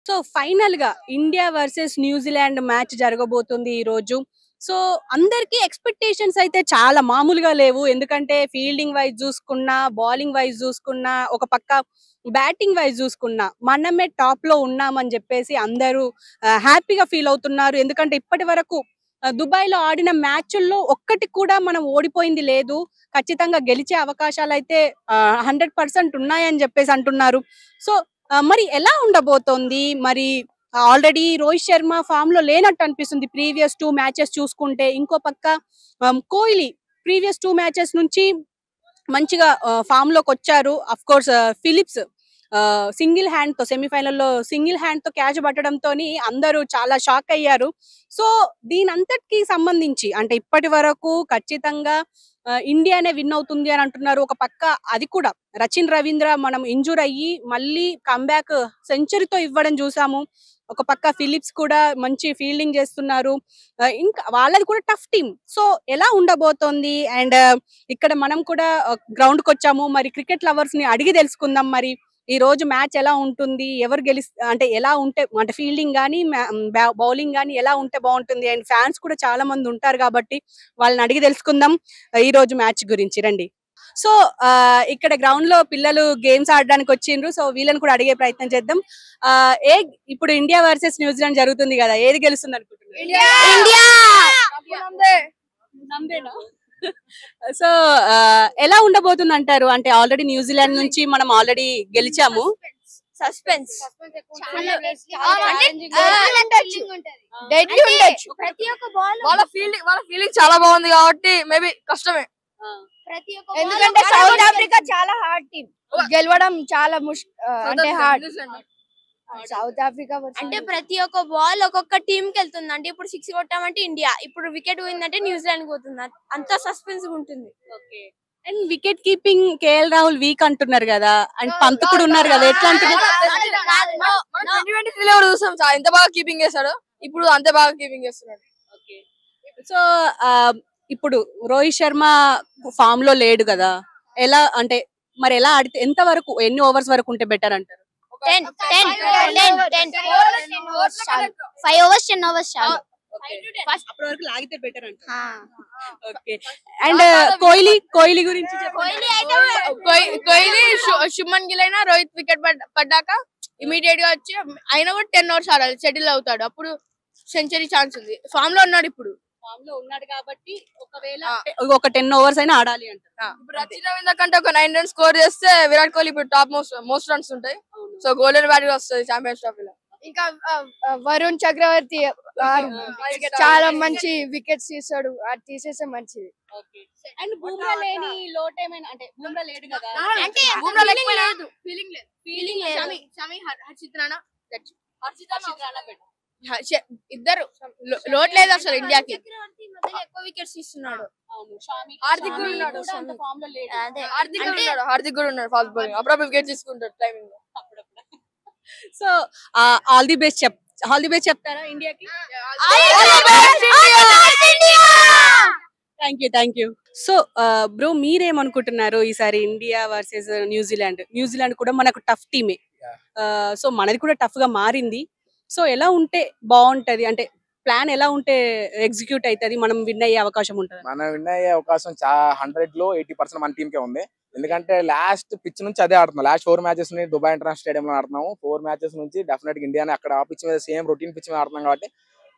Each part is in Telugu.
సో ఫైనల్ గా ఇండియా వర్సెస్ న్యూజిలాండ్ మ్యాచ్ జరగబోతుంది ఈ రోజు. సో అందరికి ఎక్స్పెక్టేషన్స్ అయితే చాలా మామూలుగా లేవు. ఎందుకంటే ఫీల్డింగ్ వైజ్ చూసుకున్నా, బౌలింగ్ వైజ్ చూసుకున్నా, ఒక పక్క బ్యాటింగ్ వైజ్ చూసుకున్నా మనమే టాప్ లో ఉన్నామని చెప్పేసి అందరూ హ్యాపీగా ఫీల్ అవుతున్నారు. ఎందుకంటే ఇప్పటి వరకు దుబాయ్ లో ఆడిన మ్యాచ్ల్లో ఒక్కటి కూడా మనం ఓడిపోయింది లేదు. ఖచ్చితంగా గెలిచే అవకాశాలు అయితే 100% ఉన్నాయని చెప్పేసి అంటున్నారు. సో మరి ఎలా ఉండబోతోంది? మరి ఆల్రెడీ రోహిత్ శర్మ ఫామ్ లో లేనట్టు అనిపిస్తుంది. ప్రీవియస్ 2 మ్యాచెస్ చూసుకుంటే. ఇంకో పక్క కోహ్లీ ప్రీవియస్ 2 మ్యాచెస్ నుంచి మంచిగా ఫామ్ లోకి వచ్చారు. Of course Phillips single hand తో సెమీఫైనల్లో సింగిల్ హ్యాండ్ తో క్యాచ్ పట్టడంతో అందరూ చాలా షాక్ అయ్యారు. సో దీనంతటికి సంబంధించి అంటే ఇప్పటి వరకు ఖచ్చితంగా ఇండియానే విన్ అవుతుంది అని అంటున్నారు. ఒక పక్క అది కూడా రచిన్ రవీంద్ర మనం ఇంజూర్ అయ్యి మళ్ళీ కమ్బ్యాక్ సెంచరీతో ఇవ్వడం చూసాము. ఒక పక్క ఫిలిప్స్ కూడా మంచి ఫీల్డింగ్ చేస్తున్నారు. ఇంకా వాళ్ళది కూడా టఫ్ టీమ్. సో ఎలా ఉండబోతోంది? అండ్ ఇక్కడ మనం కూడా గ్రౌండ్ కి వచ్చాము. మరి క్రికెట్ లవర్స్ ని అడిగి తెలుసుకుందాం. మరి ఈ రోజు మ్యాచ్ ఎలా ఉంటుంది? ఎవరు అంటే ఎలా ఉంటే అంటే ఫీల్డింగ్ గానీ, బౌలింగ్ గానీ ఎలా ఉంటే బాగుంటుంది? అండ్ ఫ్యాన్స్ కూడా చాలా మంది ఉంటారు కాబట్టి వాళ్ళని అడిగి తెలుసుకుందాం ఈ రోజు మ్యాచ్ గురించి. రండి. సో ఇక్కడ గ్రౌండ్ లో పిల్లలు గేమ్స్ ఆడడానికి వచ్చిండ్రు. సో వీళ్ళని కూడా అడిగే ప్రయత్నం చేద్దాం. ఆ ఏ ఇప్పుడు ఇండియా వర్సెస్ న్యూజిలాండ్ జరుగుతుంది కదా, ఏది గెలుస్తుంది అనుకుంటున్నారు? నమ్మేనా? సో ఎలా ఉండబోతుంది అంటారు? అంటే ఆల్రెడీ న్యూజిలాండ్ నుంచి మనం ఆల్రెడీ గెలిచాము. సస్పెన్స్ ప్రతి ఒక్క బాల్ వాళ్ళ ఫీలింగ్ చాలా బాగుంది కాబట్టి మేబీ కష్టమే. ఎందుకంటే సౌత్ ఆఫ్రికా చాలా హార్డ్ టీమ్, గెలవడం చాలా అంటే హార్డ్. సౌత్ ఆఫ్రికా అంటే ప్రతి ఒక్క బాల్ ఒక్కొక్క టీమ్ కి వెళ్తుంది. అంటే ఇప్పుడు 6 కొట్టామంటే ఇండియా, ఇప్పుడు వికెట్ పోయిందంటే న్యూజిలాండ్ పోతుంది. అంత సస్పెన్స్ ఉంటుంది. And wicket keeping KL Rahul week అంటున్నారు కదా, అండ్ పంత్ కూడా ఉన్నారు కదా, ఎట్లా అంటున్నారు? చూసాం ఎంత బాగా కీపింగ్ చేస్తాడు, ఇప్పుడు అంతే బాగా కీపింగ్ చేస్తున్నాడు. సో ఇప్పుడు రోహిత్ శర్మ ఫామ్ లో లేడు కదా, ఎలా అంటే మరి ఎలా ఆడితే ఎంత వరకు, ఎన్ని ఓవర్స్ వరకు ఉంటే బెటర్ అంటారు? 10 overs 10 overs చాలు. అప్పటి వరకు లాగితే బెటర్ అంటారు. ఓకే. అండ్ కోహ్లీ గురించి కోహ్లీ శుభ్మన్ గిల్ అయినా రోహిత్ వికెట్ పడ్డాక ఇమీడియట్ గా వచ్చి అయినా కూడా 10 overs ఆడాలి, సెటిల్ అవుతాడు, అప్పుడు సెంచరీ ఛాన్స్ ఉంది. ఫామ్ లో ఉన్నాడు, ఇప్పుడు ఫామ్ లో ఉన్నాడు కాబట్టి ఒకవేళ ఒక 10 overs అయినా ఆడాలి అంటారు. ఇప్పుడు రచిన్ రవీంద్ర కంటే ఒక 9 runs స్కోర్ చేస్తే విరాట్ కోహ్లీ ఇప్పుడు టాప్ మోస్ట్ రన్స్ ఉంటాయి. సో గోల్డెన్ బ్యాట్ వస్తుంది ఛాంపియన్స్ ట్రోఫీలో. ఇంకా వరుణ్ చక్రవర్తి చాలా మంచి వికెట్స్ తీస్తాడు, అది తీసేస్తే మంచిది. అండ్ బూమ్రా లేని లోటు ఏమైనా, అంటే బూమ్రా లేడు కదా, అంటే ఫీలింగ్ హర్షిత్ రాణా ఇద్దరు లోట్ లేదు అసలు ఇండియాకి. ఎక్కువ వికెట్స్ తీస్తున్నాడు. హార్దిక్ కూడా ఉన్నాడు ఫాస్ట్ బౌలింగ్, అప్పుడప్పుడు వికెట్ తీసుకుంటాడు టైమింగ్ లో. సో ఆల్ ది బెస్ట్ చెప్తారా ఇండియాకి? Thank you. సో బ్రో మీరేమనుకుంటున్నారు ఈసారి ఇండియా వర్సెస్ న్యూజిలాండ్ కూడా మనకు టఫ్ టీమే. సో మనది కూడా టఫ్ గా మారింది. సో ఎలా ఉంటే బాగుంటది, అంటే ప్లాన్ ఎలా ఉంటే ఎగ్జిక్యూట్ అవుతుంది, మనం విన్ అయ్యే అవకాశం ఉంటుంది? మనం విన్ అయ్యే అవకాశం 100 లో 80% మన టీమ్ కే ఉంది. ఎందుకంటే లాస్ట్ పిచ్ నుంచి అదే ఆడుతున్నాం. లాస్ట్ 4 మ్యాచెస్ ని దుబాయ్ ఇంటర్నేషనల్ స్టేడియం లో ఆడుతున్నాము. 4 మ్యాచెస్ నుంచి డెఫినెట్ గా ఇండియాని అక్కడ ఆ పిచ్ మీద సేమ్ రొటీన్ పిచ్ మీద ఆడుతున్నాం కాబట్టి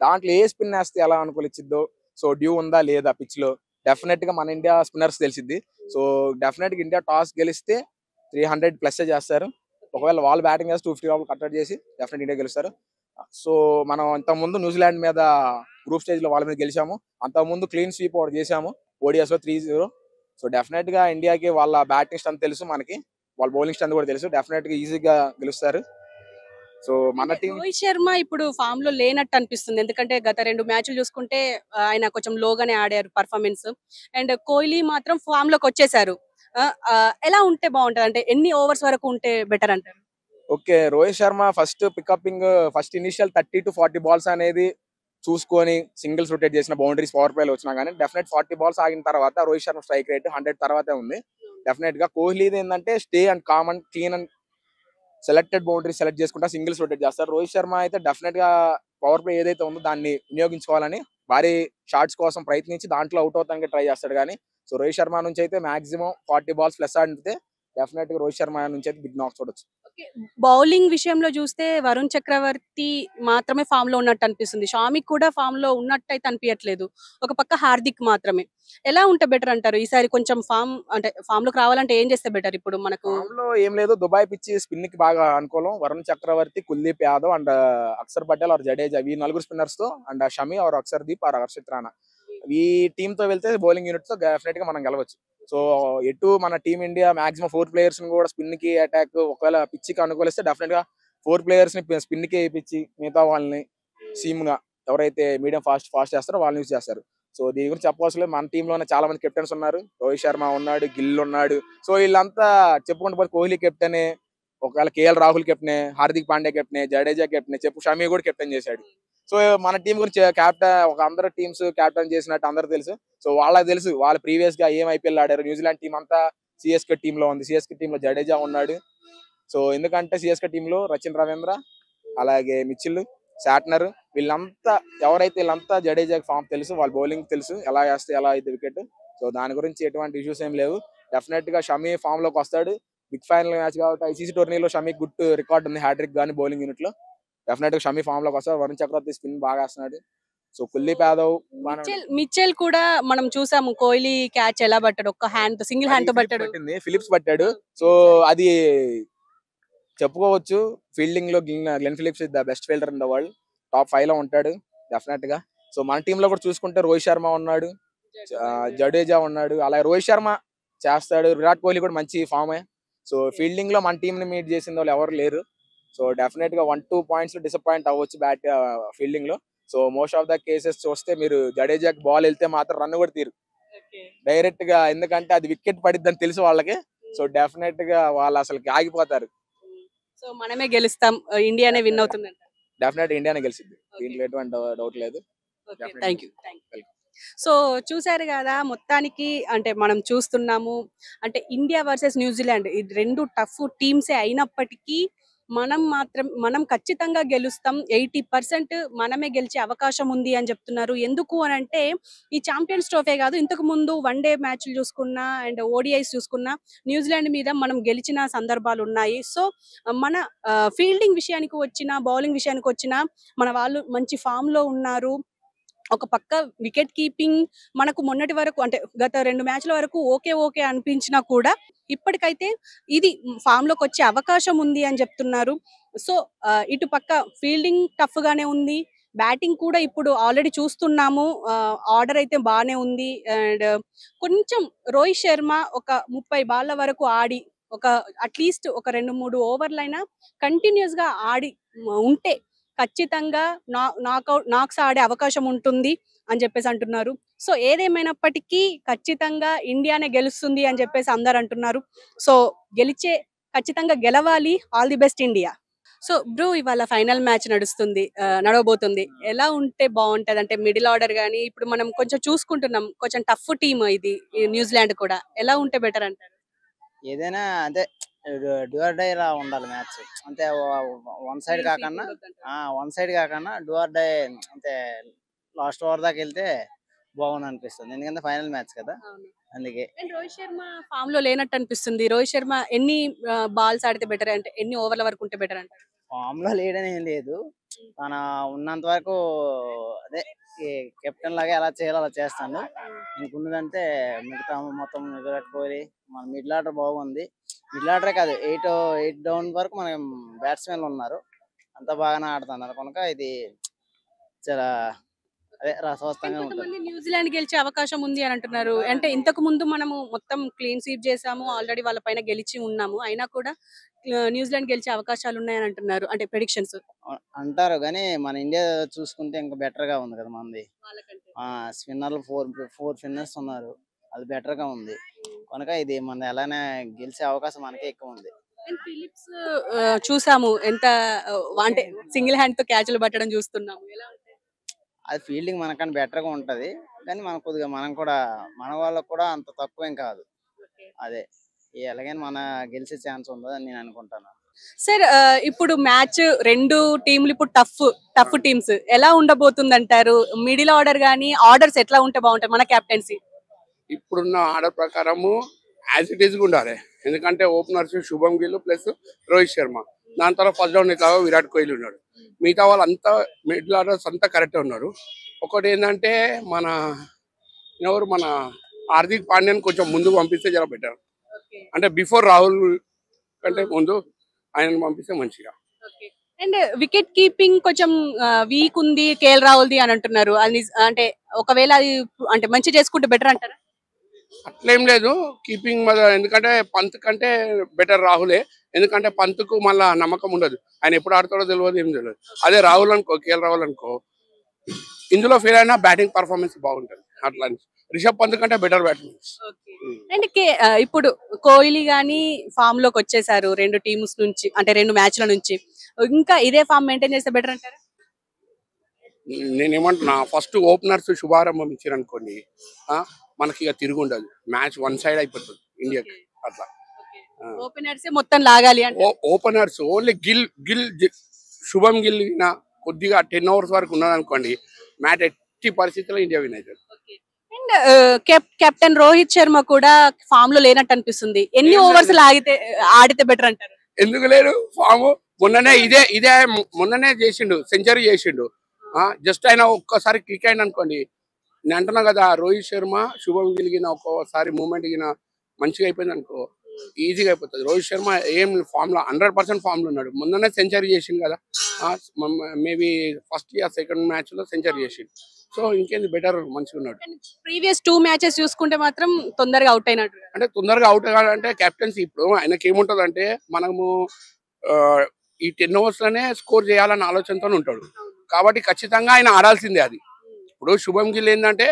దాంట్లో ఏ స్పిన్ వేస్తే ఎలా అనుకూలించిద్దో, సో డ్యూ ఉందా లేదా పిచ్ లో డెఫినెట్ గా మన ఇండియా స్పిన్నర్స్ తెలిసిద్ది. సో డెఫినెట్ గా ఇండియా టాస్ గెలిస్తే 300+ చేస్తారు. ఒకవేళ వాళ్ళు బ్యాటింగ్ చేసి 250 కట్అట్ చేసి డెఫినెట్ ఇండియా గెలుస్తారు. సో మనం ఇంతకుముందు న్యూజిలాండ్ మీద గ్రూప్ స్టేజ్ లో వాళ్ళ మీద గెలిచాము. అంతకుముందు క్లీన్ స్వీప్ ఒకటి చేసాము ఓడిఎస్ లో 3-0. సో డెఫినెట్ గా ఇండియాకి వాళ్ళ బ్యాటింగ్ స్ట్రెంత్ తెలుసు, మనకి వాళ్ళ బౌలింగ్ స్ట్రెంత్ కూడా తెలుసు. డెఫినెట్ గా ఈజీగా గెలుస్తారు. సో మన టీం రోహిత్ శర్మ ఇప్పుడు ఫామ్ లో లేనట్టు అనిపిస్తుంది. ఎందుకంటే గత 2 మ్యాచ్లు చూసుకుంటే ఆయన కొంచెం లోగానే ఆడారు పర్ఫార్మెన్స్. అండ్ కోహ్లీ మాత్రం ఫామ్ లోకి వచ్చేసారు. ఎలా ఉంటే బాగుంటది, అంటే ఎన్ని ఓవర్స్ వరకు ఉంటే బెటర్ అంటారు? Okay, Rohit Sharma first initial 30 to 40 balls అనేది చూసుకొని సింగిల్స్ రొటేట్ చేసిన బౌండరీస్ పవర్ ప్లేలో వచ్చినా కానీ డెఫినెట్ 40 బాల్స్ ఆగిన తర్వాత రోహిత్ శర్మ స్ట్రైక్ రేట్ 100 తర్వాతే ఉంది. డెఫినెట్ గా కోహ్లీది ఏంటంటే stay and calm and clean and selected boundary select చేసుకుంటా సింగిల్స్ రొటేట్ చేస్తారు. రోహిత్ శర్మ అయితే డెఫినెట్ గా పవర్ ప్లే ఏదైతే ఉందో దాన్ని వినియోగించుకోవాలని భారీ షాట్స్ కోసం ప్రయత్నించి దాంట్లో అవుట్ అవుతానికి ట్రై చేస్తాడు. కానీ సో రోహిత్ శర్మ నుంచి అయితే మాక్సిమం 40 balls ప్లస్ ఆడితే డెఫినెట్ గా రోహిత్ శర్మ నుంచి అయితే బిగ్ నాక్ చూడొచ్చు. బౌలింగ్ విషయంలో చూస్తే వరుణ్ చక్రవర్తి మాత్రమే ఫామ్ లో ఉన్నట్టు అనిపిస్తుంది. షామి కూడా ఫామ్ లో ఉన్నట్టు అయితే అనిపించట్లేదు. ఒక పక్క హార్దిక్ మాత్రమే. ఎలా ఉంటే బెటర్ అంటారు? ఈసారి కొంచెం ఫామ్ అంటే ఫామ్ లోకి రావాలంటే ఏం చేస్తే బెటర్? ఇప్పుడు మనకు ఫామ్ లో ఏం లేదు, దుబాయ్ పిచ్ స్పిన్ కి బాగా అనుకూలం. వరుణ్ చక్రవర్తి, కుల్దీప్ యాదవ్ అండ్ అక్షర్ పటేల్ ఆర్ జడేజా, ఈ 4 స్పిన్నర్స్ తో and Shami or Axar Deep or Harshit Rana, ఈ టీమ్ తో వెళ్తే బౌలింగ్ యూనిట్ తో డెఫినెట్ గా మనం గెలవచ్చు. సో ఎటు మన టీమ్ ఇండియా మాక్సిమం 4 players ని కూడా స్పిన్ కి అటాక్ ఒకవేళ పిచ్ కి అనుకూలిస్తే డెఫినెట్ గా 4 players ని స్పిన్ కి వేయించి మిగతా వాళ్ళని సీమ్ గా ఎవరైతే మీడియం ఫాస్ట్ చేస్తారో వాళ్ళని యూజ్ చేస్తారు. సో దీని గురించి చెప్పవలసిన లేదు. మన టీమ్ లోనే చాలా మంది కెప్టెన్స్ ఉన్నారు. రోహిత్ శర్మ ఉన్నాడు, గిల్ ఉన్నాడు. సో వీళ్ళంతా చెప్పుకుంటూ పోతే కోహ్లీ కెప్టెనే, ఒకవేళ కేఎల్ రాహుల్ కెప్టెనే, హార్దిక్ పాండ్యా కెప్టెనే, జడేజా కెప్టెనే, షమి కూడా కెప్టెన్ చేశాడు. సో మన టీం గురించి క్యాప్టెన్ ఒక అందరు టీమ్స్ క్యాప్టెన్ చేసినట్టు అందరు తెలుసు. సో వాళ్ళకి తెలుసు వాళ్ళు ప్రీవియస్ గా ఏం ఐపీఎల్ ఆడారు. న్యూజిలాండ్ టీం అంతా సిఎస్కే టీమ్ లో ఉంది. సిఎస్కే టీమ్ లో జడేజా ఉన్నాడు. సో ఎందుకంటే సిఎస్కే టీమ్ లో రచిన్ రవీంద్ర, అలాగే మిచిల్, శాట్నర్, వీళ్ళంతా వీళ్ళంతా జడేజా ఫామ్ తెలుసు, వాళ్ళ బౌలింగ్ తెలుసు, ఎలా వేస్తే ఎలా అయితే వికెట్. సో దాని గురించి ఎటువంటి ఇష్యూస్ ఏం లేవు. డెఫినెట్ గా షమి ఫామ్ లోకి వస్తాడు. బిగ్ ఫైనల్ మ్యాచ్ కాబట్టి ఐసీసీ టోర్నీలో షమి గుడ్ రికార్డ్ ఉంది, హ్యాట్రిక్ గానీ బౌలింగ్ యూనిట్ లో. డెఫినెట్ గా షమి ఫామ్ లోకి వస్తాడు. వరుణ్ చక్రవర్తి స్పిన్ బాగా వేస్తున్నాడు. సో కుల్దీప్ యాదవ్ మిచెల్ కూడా మనం చూసాము, కోహ్లీ క్యాచ్ ఎలా పట్టాడు, ఒక్క హ్యాండ్ తో, సింగిల్ హ్యాండ్ తో పట్టాడు. ఫిలిప్స్ పట్టాడు. సో అది చెప్పుకోవచ్చు. ఫీల్డింగ్ లో Glenn Phillips is the best fielder in the world. Top 5 లో ఉంటాడు డెఫినెట్ గా. సో మన టీమ్ లో కూడా చూసుకుంటే రోహిత్ శర్మ ఉన్నాడు, జడేజా ఉన్నాడు, అలాగే రోహిత్ శర్మ చేస్తాడు. విరాట్ కోహ్లీ కూడా మంచి ఫామే. సో ఫీల్డింగ్ లో మన టీం ని మీట్ చేసిన వాళ్ళు ఎవరు లేరు. సో డెఫినెట్ గా 1-2 points లో డిసప్పాయింట్ అవ్వచ్చు ఫీల్డింగ్ లో. So most of the cases చూస్తే మీరు జడేజాకి బాల్ వెళ్తే మాత్రం రన్ కూడా తీరు డైరెక్ట్ గా, ఎందుకంటే అది వికెట్ పడిద్దని తెలుసు వాళ్ళకి. సో డెఫినెట్ గా వాళ్ళు అసలు ఆగిపోతారు. సో మనమే గెలుస్తాం, ఇండియానే విన్ అవుతుంది. డెఫినెట్ ఇండియానే గెలిచింది, దీంట్లో ఎటువంటి డౌట్ లేదు. Thank you. సో చూసారు కదా, మొత్తానికి అంటే మనం చూస్తున్నాము, అంటే ఇండియా వర్సెస్ న్యూజిలాండ్ ఈ 2 టఫ్ టీమ్సే అయినప్పటికీ మనం ఖచ్చితంగా గెలుస్తాం, 80% మనమే గెలిచే అవకాశం ఉంది అని చెప్తున్నారు. ఎందుకు అని అంటే ఈ ఛాంపియన్స్ ట్రోఫీ కాదు, ఇంతకు ముందు వన్డే మ్యాచ్లు చూసుకున్నా అండ్ ఓడిఐస్ చూసుకున్నా న్యూజిలాండ్ మీద మనం గెలిచిన సందర్భాలు ఉన్నాయి. సో మన ఫీల్డింగ్ విషయానికి వచ్చినా, బౌలింగ్ విషయానికి వచ్చినా మన వాళ్ళు మంచి ఫామ్ లో ఉన్నారు. ఒక పక్క వికెట్ కీపింగ్ మనకు మొన్నటి వరకు అంటే గత 2 మ్యాచ్ల వరకు ఓకే అనిపించినా కూడా ఇప్పటికైతే ఇది ఫామ్ లోకి వచ్చే అవకాశం ఉంది అని చెప్తున్నారు. సో ఇటు పక్క ఫీల్డింగ్ టఫ్ గానే ఉంది, బ్యాటింగ్ కూడా ఇప్పుడు ఆల్రెడీ చూస్తున్నాము, ఆర్డర్ అయితే బాగానే ఉంది. అండ్ కొంచెం రోహిత్ శర్మ ఒక 30 బాళ్ళ వరకు ఆడి ఒక అట్లీస్ట్ ఒక 2-3 ఓవర్లైనా కంటిన్యూస్ గా ఆడి ఉంటే ఖచ్చితంగా నాక్స్ ఆడే అవకాశం ఉంటుంది అని చెప్పేసి అంటున్నారు. సో ఏదేమైనప్పటికీ ఖచ్చితంగా ఇండియానే గెలుస్తుంది అని చెప్పేసి అందరు అంటున్నారు. సో ఖచ్చితంగా గెలవాలి. All the best India. So bro, ఇవాళ ఫైనల్ మ్యాచ్ నడవబోతుంది. ఎలా ఉంటే బాగుంటది అంటే మిడిల్ ఆర్డర్ గానీ, ఇప్పుడు మనం కొంచెం చూసుకుంటున్నాం, కొంచెం టఫ్ టీమ్ ఇది న్యూజిలాండ్ కూడా, ఎలా ఉంటే బెటర్ అంటారు? ఏదైనా అంటే డూ ఆర్ డై లా ఉండాలి మ్యాచ్. అంటే వన్ సైడ్ కాకుండా డూ ఆర్ డై, అంటే లాస్ట్ ఓవర్ దాకా వెళ్తే బాగుంది అనిపిస్తుంది. ఎందుకంటే ఫైనల్ మ్యాచ్ కదా, అందుకే. రోహిత్ శర్మ ఫామ్ లో లేనట్టు అనిపిస్తుంది. రోహిత్ శర్మ ఎన్ని బాల్స్ ఆడితే బెటర్, అంటే ఎన్ని ఓవర్ల వరకు ఉంటే బెటర్ అంటారు? ఫామ్ లో లేడని ఏం లేదు, తన ఉన్నంత వరకు అదే కెప్టెన్ లాగా ఎలా చేయాలో అలా చేస్తాను. ఇంకున్నదంటే మిగతా మొత్తం విరాట్ కోహ్లీ, మన మిడిల్ ఆర్డర్ బాగుంది. మిడిల్ ఆర్డరే కాదు, 8 డౌన్ వరకు మనం బ్యాట్స్మెన్లు ఉన్నారు, అంత బాగానే ఆడుతున్నారు కనుక ఇది చాలా అదే రసవత్తంగా ఉంటుంది. న్యూజిలాండ్ గెలిచే అవకాశం ఉంది అని అంటున్నారు. అంటే ఇంతకు ముందు మనము మొత్తం క్లీన్ స్వీప్ చేసాము, ఆల్రెడీ వాళ్ళ పైన గెలిచి ఉన్నాము, అయినా కూడా న్యూజిలాండ్ గెలిచే అవకాశాలు ఉన్నాయని అంటున్నారు, అంటే ప్రెడిక్షన్స్ అంటారు. కానీ మన ఇండియా చూసుకుంటే ఇంకా బెటర్ గా ఉంది కదా మనది. స్పిన్నర్లు 4 స్పిన్నర్స్ ఉన్నారు, అది బెటర్ గా ఉంది కనుక ఇది మన ఎలానే గెలిచే అవకాశం మనకే ఎక్కువ ఉంది. ఫిలిప్స్ చూసాము, ఎంత అంటే సింగిల్ హ్యాండ్ తో క్యాచ్లు పట్టడం చూస్తున్నాము. అది ఫీల్డింగ్ మనకన్నా బెటర్ గా ఉంటది, కానీ మన కొద్దిగా మన వాళ్ళకు కూడా అంత తక్కువేం కాదు. అదే ఎలాగైనా మన గెలిచే ఛాన్స్ ఉందని నేను అనుకుంటాను. సార్ ఇప్పుడు మ్యాచ్ రెండు టీంలు ఇప్పుడు టఫ్ టీమ్స్ ఎలా ఉండబోతుంది అంటారు? మిడిల్ ఆర్డర్ గానీ ఆర్డర్స్ ఎట్లా ఉంటే బాగుంటాయి మన కెప్టెన్సీ? ఇప్పుడున్న ఆర్డర్ ప్రకారము యాజ్ ఇట్ ఈస్ ఉండాలి. ఎందుకంటే ఓపెనర్స్ శుభం గిల్ ప్లస్ రోహిత్ శర్మ, దాని తర్వాత ఫస్ట్ రౌండ్ ఇట్లా విరాట్ కోహ్లీ ఉన్నాడు. మిగతా వాళ్ళు అంతా మిడిల్ ఆర్డర్స్ అంతా కరెక్ట్ ఉన్నారు. ఒకటి ఏంటంటే మన హార్దిక్ పాండ్యాని కొంచెం ముందు పంపిస్తే జర బెటర్. అంటే బిఫోర్ రాహుల్ కంటే ముందు ఆయన పంపిస్తే మంచిగా. అండ్ వికెట్ కీపింగ్ కొంచెం వీక్ ఉంది కేఎల్ రాహుల్ది అని అంటున్నారు. అది అంటే ఒకవేళ అది అంటే మంచి చేసుకుంటే బెటర్ అంటారా? అట్లేం లేదు కీపింగ్ మీద, ఎందుకంటే పంత్ కంటే బెటర్ రాహులే. ఎందుకంటే పంత్కు మళ్ళా నమ్మకం ఉండదు, ఆయన ఎప్పుడు ఆడతాడో తెలియదు, ఏం తెలియదు. అదే రాహుల్ అనుకో, కేఎల్ రాహుల్ అనుకో, ఇందులో ఫెయిల్ అయినా బ్యాటింగ్ పర్ఫార్మెన్స్ బాగుంటుంది. అట్లా రిషబ్ పంత్ కంటే బెటర్ బ్యాట్స్మెన్. అండ్ ఇప్పుడు కోహ్లీ గానీ ఫామ్ లోకి వచ్చేసారు రెండు టీమ్స్ నుంచి, అంటే రెండు మ్యాచ్ల నుంచి. ఇంకా ఇదే ఫామ్ మెయింటైన్ చేస్తే బెటర్ అంటారా? నేనేమంటున్నా, ఫస్ట్ ఓపెనర్స్ శుభారంభం ఇచ్చారనుకోండి, మనకి ఇక తిరిగి ఉండదు, మ్యాచ్ వన్ సైడ్ అయిపోతుంది ఇండియాకి. అట్లా ఓపెనర్స్ మొత్తం లాగాలి అంటే ఓపెనర్స్ ఓన్లీ శుభం గిల్ కొద్దిగా 10 overs వరకు ఉన్నదనుకోండి, మ్యాచ్ ఎట్టి పరిస్థితుల్లో ఇండియా విన్ అవుతుంది. అండ్ కెప్టెన్ రోహిత్ శర్మ కూడా ఫామ్ లో లేనట్టు అనిపిస్తుంది. ఎన్ని ఓవర్స్ ఆడితే బెటర్ అంటారు? ఎందుకు లేరు ఫామ్? మొన్ననే చేసిండు, సెంచరీ చేసిండు. జస్ట్ ఆయన ఒక్కసారి క్లిక్ అయింది అనుకోండి, నేను అంటున్నా కదా, రోహిత్ శర్మ శుభం గిల్ ఒక్కోసారి మూమెంట్ మంచిగా అయిపోయింది అనుకో, ఈజీగా అయిపోతుంది. రోహిత్ శర్మ ఏం ఫామ్ లో 100% ఫామ్ లో ఉన్నాడు. మొన్ననే సెంచరీ చేసిండు కదా, maybe first year second match లో సెంచరీ చేసిండు. సో ఇంకేంది, బెటర్ మంచిగా ఉన్నాడు. ప్రీవియస్ 2 మ్యాచెస్ చూసుకుంటే మాత్రం తొందరగా అవుట్ అయినట్టు. అంటే తొందరగా అవుట్ కావాలంటే కెప్టెన్సీ, ఇప్పుడు ఆయనకి ఏముంటది అంటే, మనము ఈ 10 overs లోనే స్కోర్ చేయాలన్న ఆలోచనతో ఉంటాడు. కాబట్టి ఖచ్చితంగా ఆయన ఆడాల్సిందే అది. ఇప్పుడు శుభం గిల్ ఏంటంటే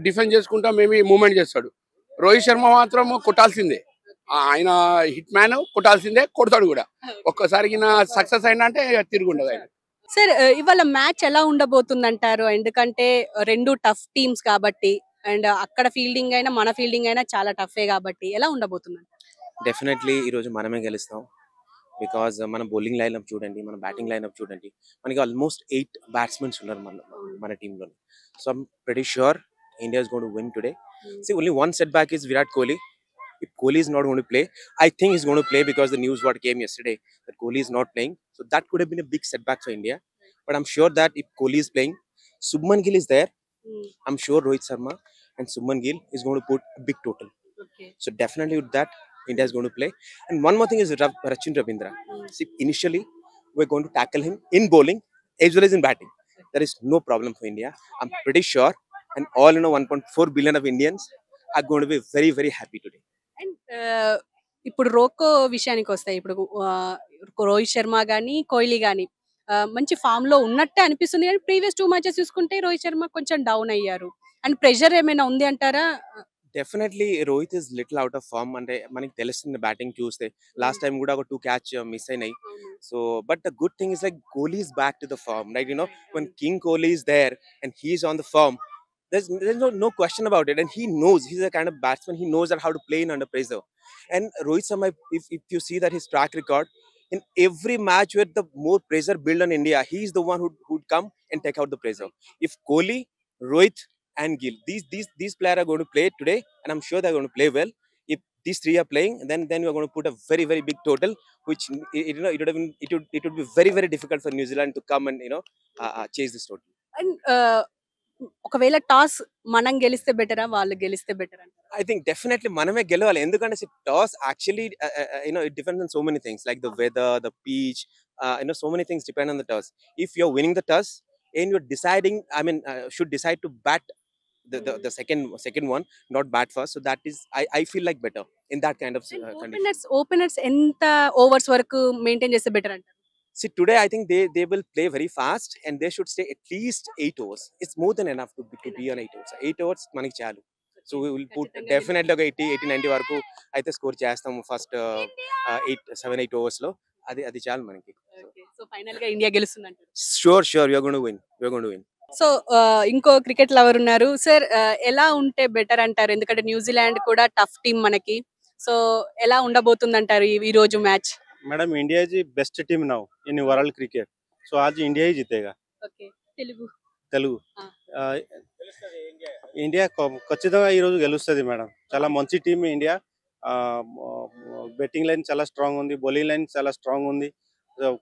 డిఫెన్స్ చేసుకుంటా మేబీ మూవ్మెంట్ చేస్తాడు. రోహిత్ శర్మ మాత్రం కొట్టాల్సిందే, ఆయన హిట్ మ్యాన్, కొట్టాల్సిందే, కొడతాడు కూడా. ఒక్కసారి సక్సెస్ అయినా అంటే తిరిగి ఉండదు ఆయన. సార్ ఇవాళ మ్యాచ్ ఎలా ఉండబోతుంది అంటారు? ఎందుకంటే రెండు టఫ్ టీమ్స్ కాబట్టి, అండ్ అక్కడ ఫీల్డింగ్ అయినా మన ఫీల్డింగ్ అయినా చాలా టఫే కాబట్టి ఎలా ఉండబోతుంది? డెఫినెట్లీ ఈరోజు మనమే గెలుస్తాం. బికాజ్ మన బౌలింగ్ లైన్అప్ చూడండి, మన బ్యాటింగ్ లైన్అప్ చూడండి, మనకి ఆల్మోస్ట్ 8 batsmen ఉన్నారు మన టీంలో. So I'm pretty sure India is going to win today. See, only one setback is Virat Kohli. If Kohli is not going to play, I think he's going to play because the news what came yesterday that Kohli is not playing. So that could have been a big setback for India. But I'm sure that if Kohli is playing, Shubman Gill is there. I'm sure Rohit Sharma and Shubman Gill is going to put a big total. So definitely with that, India is going to play. And one more thing is Rachin Ravindra. See, initially we're going to tackle him in bowling as well as in batting. There is no problem for India. I'm pretty sure. And all 1.4 billion of Indians are going to be very, very happy today. And ఇప్పుడు రోకో విషయానికి వస్తాయి. ఇప్పుడు రోహిత్ శర్మ గానీ కోహ్లీ గానీ మంచి ఫామ్ లో ఉన్నట్టే అనిపిస్తుంది, కానీ ప్రీవియస్ 2 మ్యాచెస్ చూసుకుంటే రోహిత్ శర్మ కొంచెం డౌన్ అయ్యారు. అండ్ ప్రెషర్ ఏమైనా ఉంది అంటారా? Definitely Rohit is little out of form and manaki telustundi batting చూస్తే last time కూడా ఒక 2 catch miss అయినాయి. So but the good thing is like Kohli is back to the form, right? When King Kohli is there and he is on the form, there's no question about it, and he knows, he's a kind of batsman, he knows that how to play in under pressure. And Rohit Sharma, if you see that his track record, in every match where the more pressure built on India, he's the one who'd come and take out the pressure. If Kohli, Rohit and Gill, these players are going to play today, and I'm sure they're going to play well. If these three are playing, then we're going to put a very, very big total, which it would be very, very difficult for New Zealand to come and chase this total. And ఒకవేళ టాస్ మనం గెలిస్తే బెటరా వాళ్ళు గెలిస్తే better? I think definitely maname gelavali. Endukante toss actually it depends on so many things like the weather, the pitch, so many things depend on the toss. If you're winning the toss and you're deciding, should decide to bat the second one, not bat first. So that is I feel like better in that kind of condition. Openers ఎంత ఓవర్స్ వరకు మెయింటైన్ చేస్తే బెటర్ అంటారు? See, today I think they will play very fast and they should stay at least 8 overs. It's more than enough to be on 8 overs. 8 overs maniki chalu. So we will put definitely 80-90 వరకు అయితే స్కోర్ చేస్తాము ఫస్ట్ 7-8 overs లో. అది చాలు మనకి. సో ఫైనల్ గా ఇండియా గెలుస్తుంది అంటారు? Sure we are going to win. So ఇంకో క్రికెట్ లవర్ ఉన్నారు సార్, ఎలా ఉంటే బెటర్ అంటారు? ఎందుకంటే న్యూజిలాండ్ కూడా టఫ్ టీం మనకి. సో ఎలా ఉండబోతుంది అంటారు ఈ రోజు match? Madam India is the best team now in world cricket so आज इंडिया ही जीतेगा ఓకే తెలుగు తెలుగు ఆ. ఆ, ఇండియా ఖచ్చితంగా ఈరోజు గెలుస్తుంది మేడం చాలా మంచి టీం ఇండియా బెట్టింగ్ లైన్ చాలా స్ట్రాంగ్ ఉంది బౌలింగ్ లైన్ చాలా స్ట్రాంగ్ ఉంది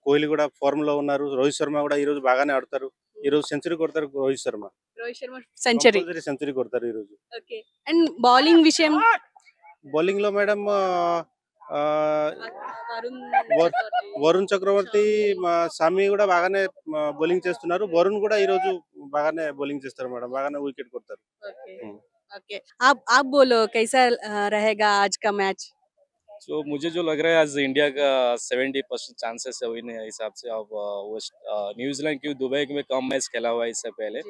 కోహ్లీ కూడా ఫార్మ్ లో ఉన్నారు రోహిత్ శర్మ కూడా ఈ రోజు బాగానే ఆడతారు ఈ రోజు సెంచరీ కొడతారు రోహిత్ శర్మ రోహిత్ శర్మ సెంచరీ. సెంచరీ కొడతారు ఈ రోజు ఓకే అండ్ బౌలింగ్ విషయం బౌలింగ్ లో మేడం వరుణ్ వరుణ్ చక్రవర్తి సామి కూడా బాగానే బౌలింగ్ చేస్తున్నారు వరుణ్ కూడా ఈ రోజు బాగానే బౌలింగ్ చేస్తారు మేడం బాగానే వికెట్ కొడతారు ओके ओके आप बोलो कैसा रहेगा आज का मैच. तो मुझे जो लग रहा है आज इंडिया का 70% चांसेस है विन हिसाब से. अब न्यूजीलैंड क्यों दुबई में कम मैच खेला हुआ है इससे पहले.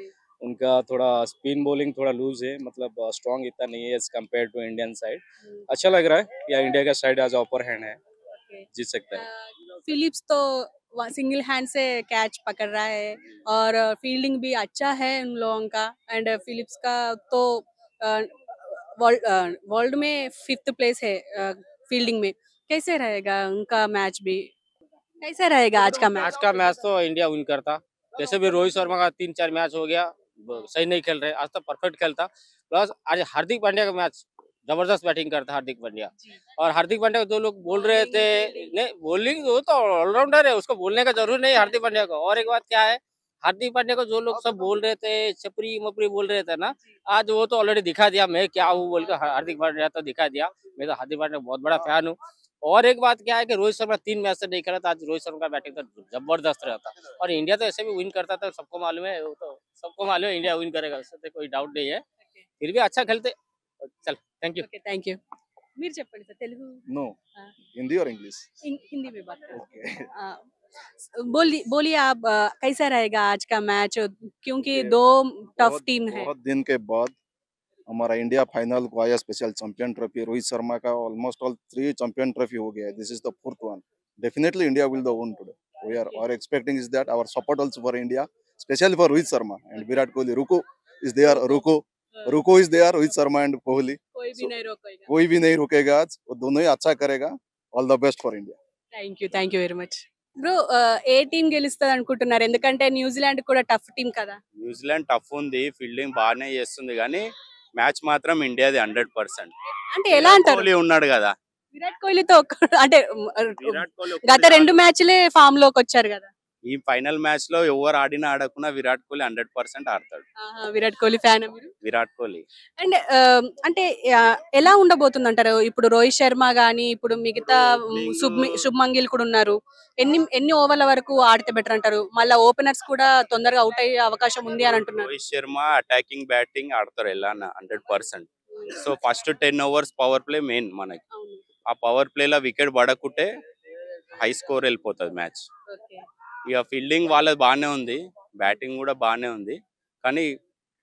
उनका थोड़ा स्पिन बॉलिंग थोड़ा लूज है मतलब स्ट्रांग इतना नहीं है as compare to Indian side. अच्छा लग रहा है या इंडिया का साइड आज अपर हैंड है जीत सकता है. फिलिप्स तो सिंगल हैंड से कैच पकड़ रहा है और फील्डिंग भी अच्छा है उन लोगों का. एंड फिलिप्स का तो वर्ल्ड में 5th प्लेस है फील्डिंग में. कैसे रहेगा उनका मैच भी कैसे रहेगा आज का मैच. आज का मैच तो इंडिया विन करता. जैसे भी रोहित शर्मा का 3-4 मैच हो गया सही नहीं खेल रहे. आज तो परफेक्ट खेलता. प्लस आज हार्दिक पांड्या का मैच जबरदस्त बैटिंग करता हार्दिक पांड्या. और हार्दिक पांड्या को जो लोग बोल रहे थे नहीं बॉलिंग वो तो ऑलराउंडर है उसको बोलने का जरूर नहीं हार्दिक पांड्या को. और एक बात क्या है हार्दिक पांड्या को जो लोग सब बोल रहे थे छपरी मपरी बोल रहे थे ना आज वो तो ऑलरेडी दिखा दिया मैं क्या हूँ बोल के. हार्दिक पांड्या तो दिखा दिया. मैं तो हार्दिक पांड्या बहुत बड़ा फैन हूँ. और एक बात क्या है कि रोहित शर्मा 3 मैच से नहीं खेला था. आज रोहित शर्मा का बैटिंग तो जबरदस्त रहता. और इंडिया तो ऐसे भी विन करता था सबको मालूम है. वो तो सबको मालूम है इंडिया विन करेगा उससे कोई डाउट नहीं है. फिर भी अच्छा खेलते. चल thank you. Okay thank you. మీరు చెప్పండి సార్ తెలుగు नो हिंदी और इंग्लिश हिंदी में बात करें. बोलिए आप कैसा रहेगा आज का मैच क्योंकि दो टफ टीम है. बहुत दिन के बाद हमारा इंडिया फाइनल को आया. Special champion trophy Rohit Sharma का ऑलमोस्ट ऑल 3 चैंपियन ट्रॉफी हो गया. This is the 4th one. Definitely India will the win today. We are expecting is that our support also for India specially for Rohit Sharma and Virat Kohli. रुको इज देयर रुको is there Rohit Sharma and Kohli. कोई भी नहीं रोकेगा. कोई भी नहीं रुकेगा आज. वो दोनों ही अच्छा करेगा. All the best for India. Thank you very much. Bro A team గెలుస్తుంది అనుకుంటున్నారు ఎందుకంటే న్యూజిలాండ్ కూడా టఫ్ టీం కదా. న్యూజిలాండ్ టఫ్ ఉంది ఫీల్డింగ్ బాగానే చేస్తుంది కానీ మ్యాచ్ మాత్రం ఇండియాది 100%. అంటే ఎలా అంటారు కోహ్లీ ఉన్నాడు కదా. విరాట్ కోహ్లీతో అంటే విరాట్ కోహ్లీ గత 2 మ్యాచ్లే ఫామ్ లోకి వచ్చారు కదా. ఈ ఫైనల్ మ్యాచ్ లో ఎవరు ఆడినా ఆడకున్నా విరాట్ కోహ్లీ 100% ఆడతాడు. విరాట్ కోహ్లీ ఫ్యాన్ మీరు. విరాట్ కోహ్లీ అండ్ అంటే ఎలా ఉండబోతుంది అంటారు ఇప్పుడు రోహిత్ శర్మ గానీ ఇప్పుడు మిగతా శుభ్మన్ గిల్ కూడా ఉన్నారు. ఎన్ని ఓవర్ల వరకు ఆడితే బెటర్ అంటారు. మళ్ళీ ఓపెనర్స్ కూడా తొందరగా అవుట్ అయ్యే అవకాశం ఉంది అని అంటున్నారు. రోహిత్ శర్మ అటాకింగ్ బ్యాటింగ్ ఆడతారు ఎలా 100%. So first 10 overs power play main మనకి. ఆ పవర్ ప్లే లో వికెట్ పడకుంటే హై స్కోర్ వెళ్ళిపోతుంది మ్యాచ్. ఇక ఫీల్డింగ్ వాళ్ళది బాగానే ఉంది బ్యాటింగ్ కూడా బాగానే ఉంది కానీ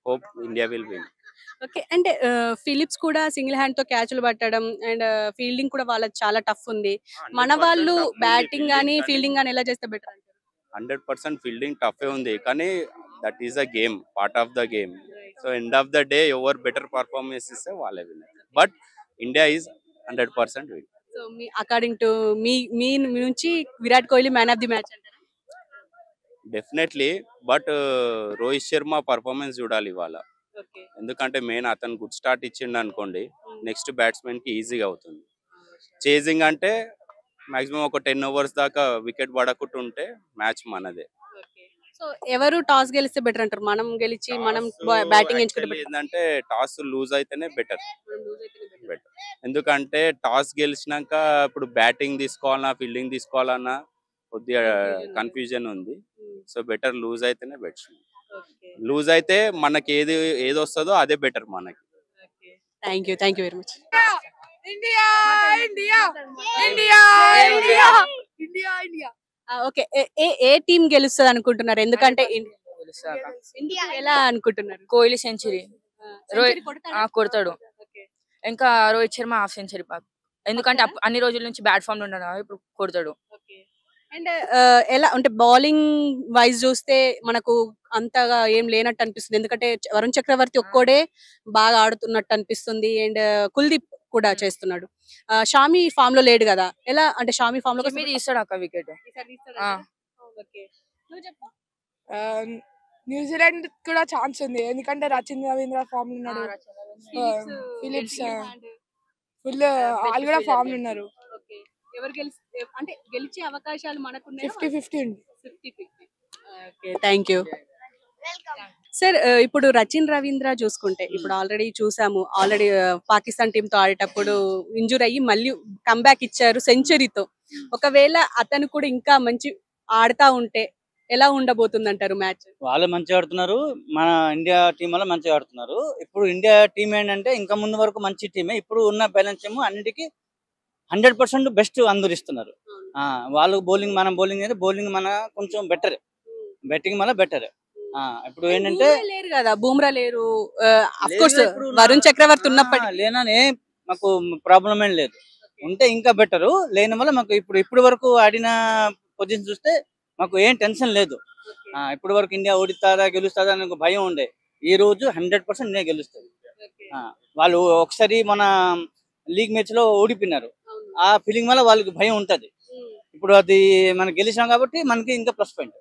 hope India will win. Okay అంటే ఫిలిప్స్ కూడా సింగిల్ హ్యాండ్ తో క్యాచ్లు పట్టడం అండ్ ఫీల్డింగ్ కూడా వాళ్ళకి చాలా టఫ్ ఉంది. మన వాళ్ళు బ్యాటింగ్ గానీ ఫీల్డింగ్ గానీ ఎలా చేస్తే బెటర్ అంటారు. 100% ఫీల్డింగ్ టఫ్ ఉంది కానీ that is a game part of the game. So end of the day ఎవరు బెటర్ పర్ఫార్మెన్స్ ఇస్తే వాళ్ళే win. But India is 100% win. So మీ అకార్డింగ్ టు మీ నుంచి Virat Kohli man of the match అంటారు. Definitely but Rohit Sharma performance చూడాలి ఇవాళ. ఎందుకంటే మెయిన్ అతను గుడ్ స్టార్ట్ ఇచ్చిండు అనుకోండి నెక్స్ట్ బ్యాట్స్మెన్ కి ఈజీగా అవుతుంది. చేజింగ్ అంటే మాక్సిమం ఒక 10 ఓవర్స్ దాకా వికెట్ పడకుండా ఉంటే మ్యాచ్ మనదే. సో ఎవరు టాస్ గెలిస్తే బెటర్ అంటారు. మనం గెలిచి మనం బ్యాటింగ్ ఎంచుకుంటే ఏంటంటే టాస్ లూజ్ అయితేనే బెటర్. ఎందుకంటే టాస్ గెలిచినాక ఇప్పుడు బ్యాటింగ్ తీసుకోవాలన్నా ఫీల్డింగ్ తీసుకోవాలన్నా కొద్దిగా కన్ఫ్యూజన్ ఉంది. సో బెటర్ లూజ్ అయితేనే బెటర్. లూజ్ అయితే మనకి ఏది వస్తుందో అదే బెటర్ మనకి. Thank you very much. India India India India India India. Okay A team గెలుస్తుంది అనుకుంటున్నారు ఎందుకంటే ఎలా అనుకుంటున్నారు. కోహ్లీ సెంచరీ కొడతాడు. ఇంకా రోహిత్ శర్మ హాఫ్ సెంచరీ ఎందుకంటే అన్ని రోజుల నుంచి బ్యాట్ ఫామ్ లో ఉన్నాడు ఇప్పుడు కొడతాడు. అండ్ ఎలా అంటే బౌలింగ్ వైజ్ చూస్తే మనకు అంతగా ఏం లేనట్టు అనిపిస్తుంది ఎందుకంటే వరుణ్ చక్రవర్తి ఒక్కడే బాగా ఆడుతున్నట్టు అనిపిస్తుంది. అండ్ కూడా చేస్తున్నాడు. షామి ఫామ్ లో లేడు కదా, ఎలా అంటే షామి ఫామ్ లో షమి తీస్తాడు అక్క వికెట్. న్యూజిలాండ్ కూడా ఛాన్స్ ఉంది, ఎందుకంటే రచిన్ రవీంద్ర ఫామ్ ఉన్నాడు, ఫిలిప్స్ ఫుల్ వాళ్ళు కూడా ఫామ్ ఉన్నారు. ఎవరు అంటే గెలిచే అవకాశాలు మనకు 50-50 ఉంది. Thank you sir. ఇప్పుడు రచిన్ రవీంద్ర చూసుకుంటే ఇప్పుడు ఆల్రెడీ చూసాము, ఆల్రెడీ పాకిస్తాన్ టీమ్ తో ఆడేటప్పుడు ఇంజూర్ అయ్యి మళ్ళీ కంబ్యాక్ ఇచ్చారు సెంచరీతో. ఒకవేళ అతను కూడా ఇంకా మంచి ఆడుతా ఉంటే ఎలా ఉండబోతుంది అంటారు మ్యాచ్? వాళ్ళు మంచిగా ఆడుతున్నారు, మన ఇండియా టీం వల్ల మంచిగా ఆడుతున్నారు. ఇప్పుడు ఇండియా టీం ఏంటంటే ఇంకా ముందు వరకు మంచి టీమే, ఇప్పుడు ఉన్న బ్యాలెన్స్ ఏమో అన్నిటికీ 100% బెస్ట్ అందరిస్తున్నారు. వాళ్ళు బౌలింగ్, మన బౌలింగ్ అయితే బౌలింగ్ మన కొంచెం బెటర్, బ్యాటింగ్ మన బెటర్. ఇప్పుడు ఏంటంటే లేరు కదా, బూమ్రా లేరు, అఫ్ కోర్స్ వరుణ్ చక్రవర్తి ఉన్నప్పటికీ లేననే మాకు ప్రాబ్లం ఏం లేదు, ఉంటే ఇంకా బెటర్. లేని వల్ల మాకు ఇప్పుడు వరకు ఆడిన పొజిషన్ చూస్తే మాకు ఏం టెన్షన్ లేదు. ఇప్పటి వరకు ఇండియా ఓడిస్తారా గెలుస్తారా అని ఒక భయం ఉండే, ఈ రోజు 100% ఇండియా గెలుస్తుంది. వాళ్ళు ఒకసారి మన లీగ్ మ్యాచ్ లో ఓడిపోయినారు, ఆ ఫీలింగ్ వల్ల వాళ్ళకి భయం ఉంటది. ఇప్పుడు అది మనం గెలిచాం కాబట్టి మనకి ఇంకా ప్లస్ పాయింట్.